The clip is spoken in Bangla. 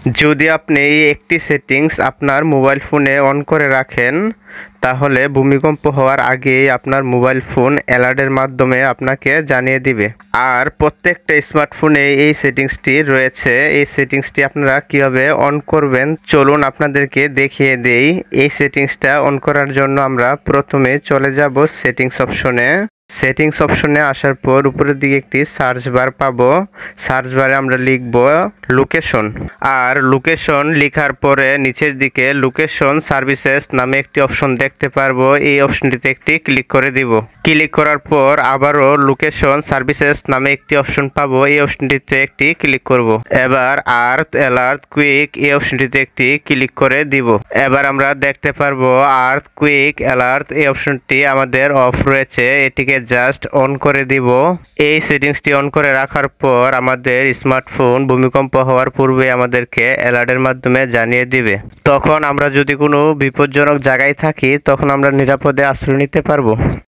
যদি আপনি এই একটি সেটিংস আপনার মোবাইল ফোনে অন করে রাখেন, তাহলে ভূমিকম্প হওয়ার আগেই আপনার মোবাইল ফোন অ্যালার্টের মাধ্যমে আপনাকে জানিয়ে দিবে। আর প্রত্যেকটা স্মার্টফোনে এই সেটিংসটি রয়েছে। এই সেটিংসটি আপনারা কিভাবে অন করবেন চলুন আপনাদেরকে দেখিয়ে দেই। এই সেটিংসটা অন করার জন্য আমরা প্রথমে চলে যাব সেটিংস অপশনে। সেটিংস অপশনে আসার পর উপরের দিকে একটি সার্চ বার পাবো। সার্চ বারে আমরা লিখব লোকেশন। আর লোকেশন লেখার পরে নিচের দিকে লোকেশন সার্ভিসেস নামে একটি অপশন দেখতে পারবো। এই অপশনটিতে একটি ক্লিক করে দিব। ক্লিক করার পর আবারও লোকেশন সার্ভিসেস নামে একটি অপশন পাবো। এই অপশনটিতে একটি ক্লিক করব। এবার আর্থ অ্যালার্ট কুইক এই অপশনটিতে একটি ক্লিক করে দিব। এবার আমরা দেখতে পারবো আর্থ কুইক অ্যালার্ট এই অপশনটি আমাদের অফ রয়েছে। এটিকে জাস্ট অন করে দিব। এই সেটিংসটি অন করে রাখার পর আমাদের স্মার্টফোন ভূমিকম্প হওয়ার পূর্বে আমাদেরকে অ্যালার্টের মাধ্যমে জানিয়ে দিবে। তখন আমরা যদি কোনো বিপজ্জনক জায়গায় থাকি তখন আমরা নিরাপদে আশ্রয় নিতে পারবো।